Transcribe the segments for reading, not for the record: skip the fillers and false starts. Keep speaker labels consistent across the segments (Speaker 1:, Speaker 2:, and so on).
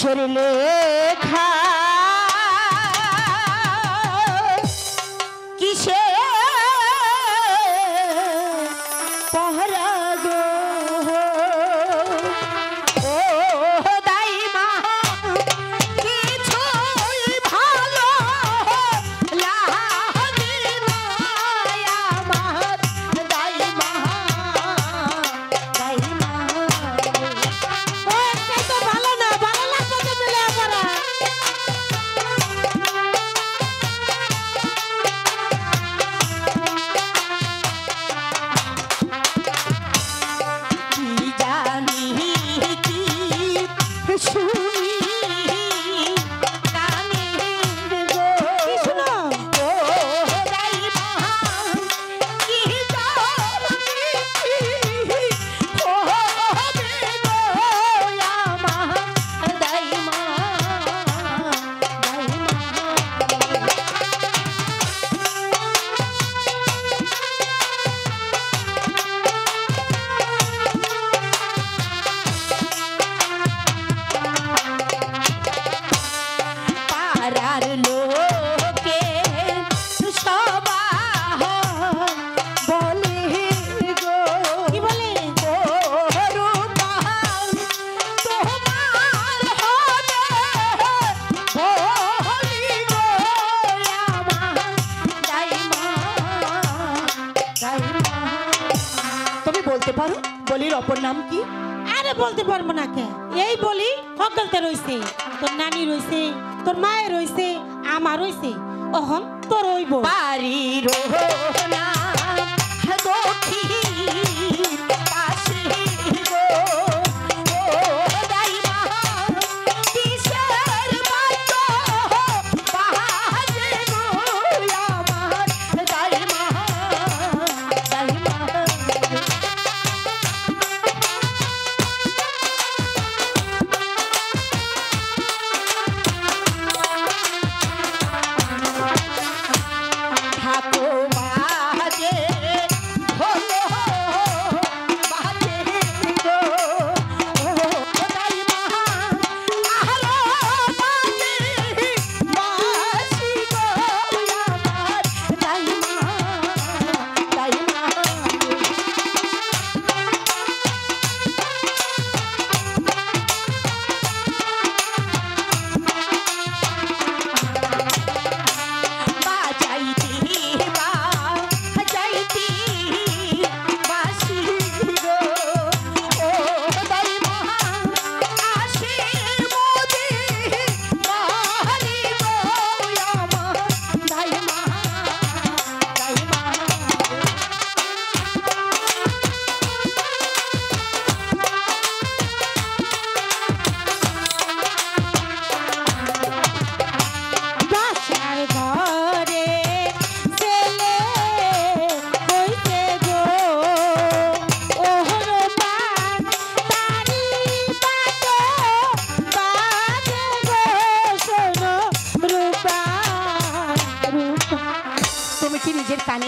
Speaker 1: কিসের লেখা কিসে পহরা গো ও দাইমা কিছুই ভালো লাগে না আমার দাইমা দাইমা ও সেই তো ভালো না ভালো লাগবে তো মিলে পড়া বলির অপর নাম কি?
Speaker 2: আরে বলতে পারবো না কে এই বলি হকলতে রইছে তোর নানি রইছে তোর মায়ের রইছে আমার রইছে ওহন তোর হইব
Speaker 1: বাড়ি রোহনা দক্ষি পাশে গো ও দাইমা কিসের বাতো বাজে গো আমার দাইমা দাইমা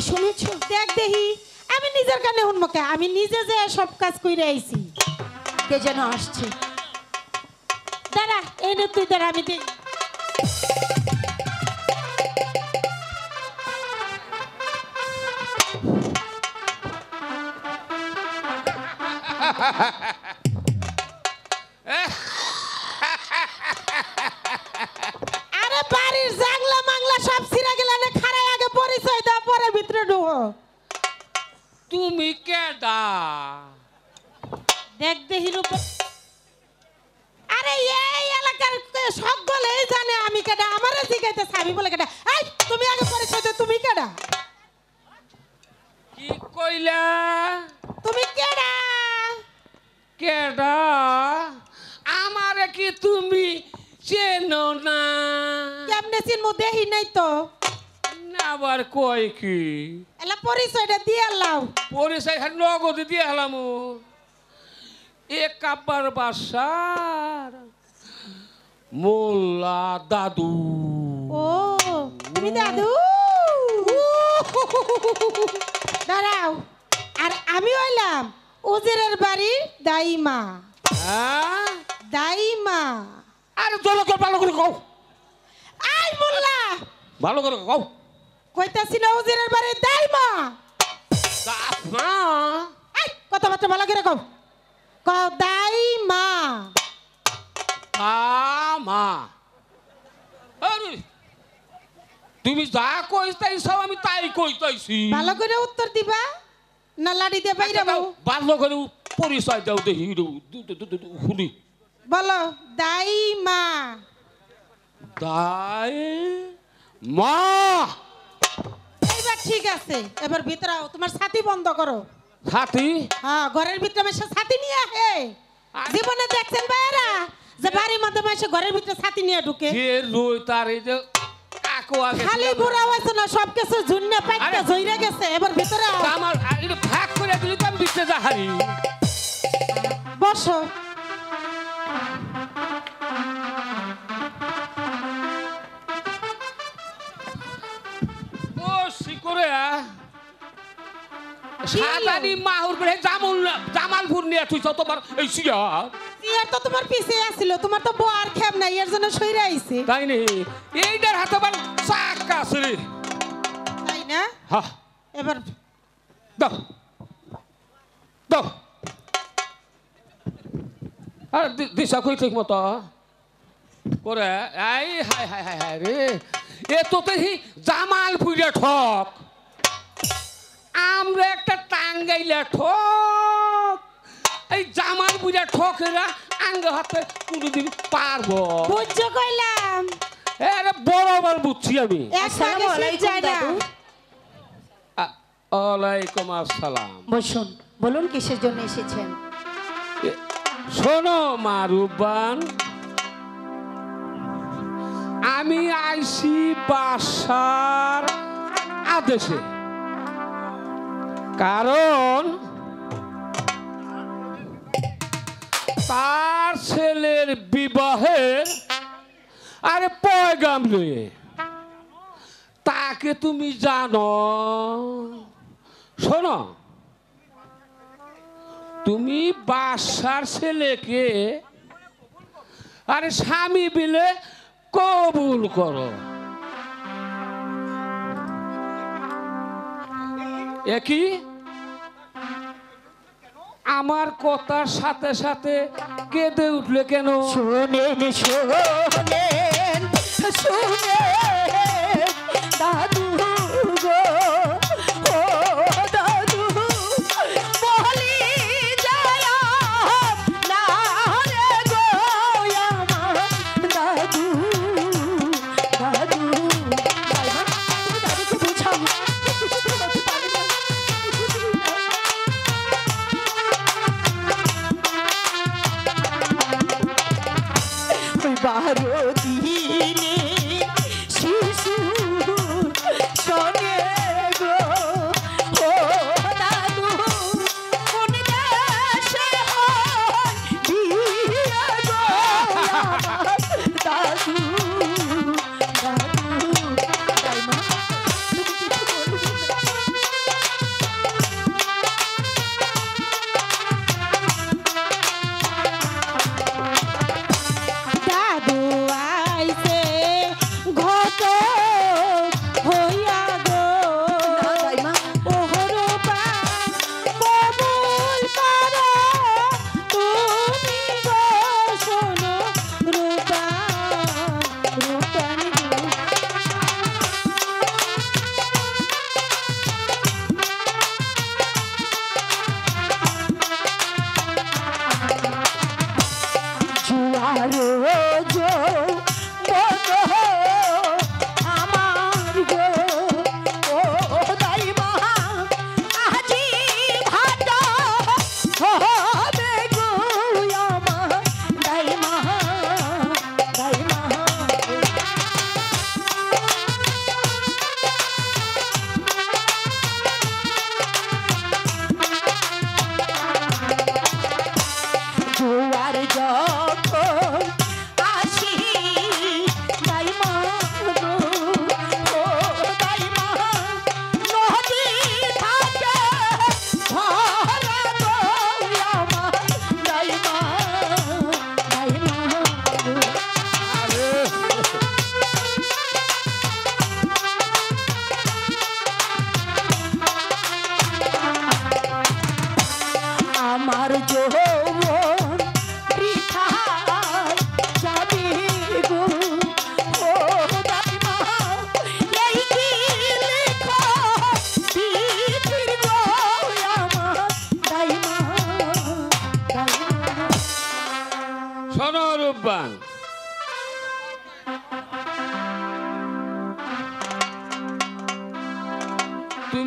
Speaker 1: শুনেছো?
Speaker 2: দেখ দেখি আমি নিজের কানে শুনবকে আমি নিজে যে সব কাজ কইরে আইছি
Speaker 1: কে যেন আসছে
Speaker 2: দাঁড়া এই নে তুই দাঁড়া আমি দেই আরে বাড়ির জাগলা মাংলা সব ছিড়া গেল না খারাই আগে পরিচয় দাও পরে ভিতরে ঢুকো
Speaker 3: তুমি কেডা
Speaker 2: দেখ দেখি রূপ আরে এই এলাকার সকলেই জানে আমি কেডা আমারে জিগাইতেছ আমি বলে কেডা এই তুমি আগে পরিচয় দাও তুমি কেডা
Speaker 3: কি কইলা
Speaker 2: তুমি কেডা
Speaker 3: কেডা আমারে কি তুমি চেনো না
Speaker 2: কেমনে চিনমু দেহি নাই তো
Speaker 3: না আবার কই কি
Speaker 2: এলা পরিচয়টা দিয়ে আল্লাহ
Speaker 3: পরিচয় নগদ দিয়ে হলাম এ কাব্বার বাসার মোল্লা দাদু
Speaker 2: ও তুমি দাদু দাঁড়াও আর আমি হইলাম উজিরের বাড়ির দাইমা
Speaker 3: হ্যাঁ
Speaker 2: দাইমা
Speaker 3: আরে চলো তো ভালো করে কও
Speaker 2: আই মোল্লা
Speaker 3: ভালো করে কও
Speaker 2: কইতাছি না উজিরের বাড়ি দাইমা
Speaker 3: না
Speaker 2: আই কথাবার্তা ভালো করে কও কও দাইমা
Speaker 3: মা আরে তুমি যা কইতাইছো আমি তাই কইতাইছি
Speaker 2: ভালো করে উত্তর দিবা না লাড়ি দিয়ে বাইরে বাবু
Speaker 3: ভালো করে পরিচয় দাও দেখি শুনি
Speaker 2: বলো দাইমা
Speaker 3: দাই মা
Speaker 2: এইবার ঠিক আছে এবার ভিতরে আও তোমার ছাতি বন্ধ করো
Speaker 3: সাথী
Speaker 2: হ্যাঁ ঘরের ভিতরে মাসে ছাতি নিয়ে আহে জীবনে দেখছেন ভাইরা যে বাড়ির মধ্যে মাসে ঘরের ভিতরে ছাতি নিয়ে ঢুকে
Speaker 3: যে রই তার এই যে কাকু আগে
Speaker 2: খালি বুড়া হয়েছে না সবকিছু ঝুন্নে পাইতে ঝইরে গেছে এবার ভিতরে আও
Speaker 3: আমার এটা ভাগ করে দিলি তো আমি দিতে যাহারি
Speaker 2: বসো
Speaker 3: ও শিকরে সাদানি মাহুর করে জামালপুর নিয়ে তুই তোমার এই সিয়া
Speaker 2: ইয়ার তো তোমার পিছে আসছিল তোমার তো বর খেম নাই এর জন্য সইরা আইছে
Speaker 3: তাই নি এইটার হাতে আবার চাকা আছে রে
Speaker 2: তাই না
Speaker 3: হ্যাঁ
Speaker 2: এবার
Speaker 3: দাও দাও আর দিশা কই ঠিক মতো করে এই হাই হাই হাই হাই রে এ তো দেখি জামালপুরে ঠক আমরা একটা টাঙ্গাইলে ঠক এই জামালপুরে ঠকেরা আঙ্গ হাতে কোনোদিন পারবো
Speaker 2: বুঝছো কইলাম
Speaker 3: আরে বরাবর বুঝছি আমি
Speaker 2: এক সাগে যায় না
Speaker 3: ওয়ালাইকুম আসসালাম
Speaker 1: বসুন বলুন কিসের জন্য এসেছেন
Speaker 3: শোনো মারুবান আমি আইছি বাসার আদেশে কারণ তার ছেলের বিবাহের আরে পয়গাম লয়ে তাকে তুমি জানো শোনো তুমি বাসার ছেলেকে আরে স্বামী বিলে কবুল করো একই আমার কথার সাথে সাথে কেঁদে উঠলে কেন
Speaker 1: শোনেন শোনেন শোনেন দাদু গো ও দাদু বলি যায় না রে গো আমার দাদু দাদু দাদুকে বুঝাও বারো দিনে শিশু শোনে গো ও দাদু কোন দেশে হয় বিয়ে গো আমার দাদু দাদু দাইমা তুমি কিছু বলবে
Speaker 2: দাদু আইছে ঘটনা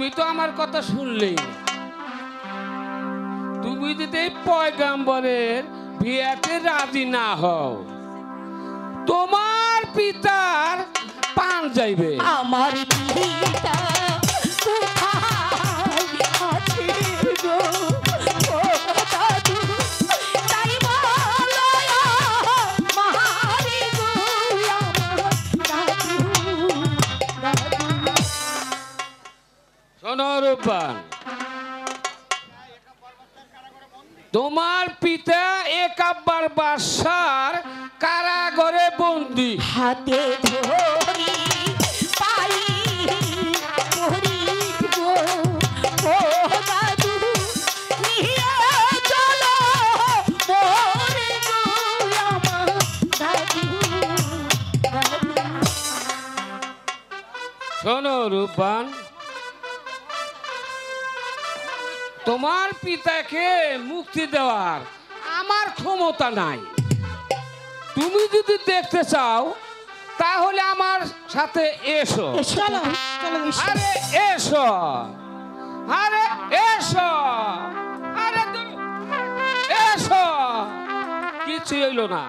Speaker 3: তুমি তো আমার কথা শুনলেই না। তুমি যদি এই পয়গাম্বরের বিয়েতে রাজি না হও, তোমার পিতার পান যাইবে।
Speaker 1: আমার পিতা কোথায় আছে গো ও দাদু, তাই বলো মারি গো আমার দাদু দাদু।
Speaker 3: শোনো রূপবান, তোমার পিতা একাব্বার বাদশার কারাগারে বন্দী।
Speaker 1: হাতে ধরি পাই ধরি গো ও দাদু, নিয়ে চলো মোরে গো আমার দাদু দাদু।
Speaker 3: শোনো রূপবান, তোমার পিতাকে মুক্তি দেওয়ার আমার ক্ষমতা নাই। তুমি যদি দেখতে চাও তাহলে আমার সাথে এসো।
Speaker 2: চলো চলো বিশু।
Speaker 3: আরে এসো, আরে এসো, আরে এসো। কিছু হইল না।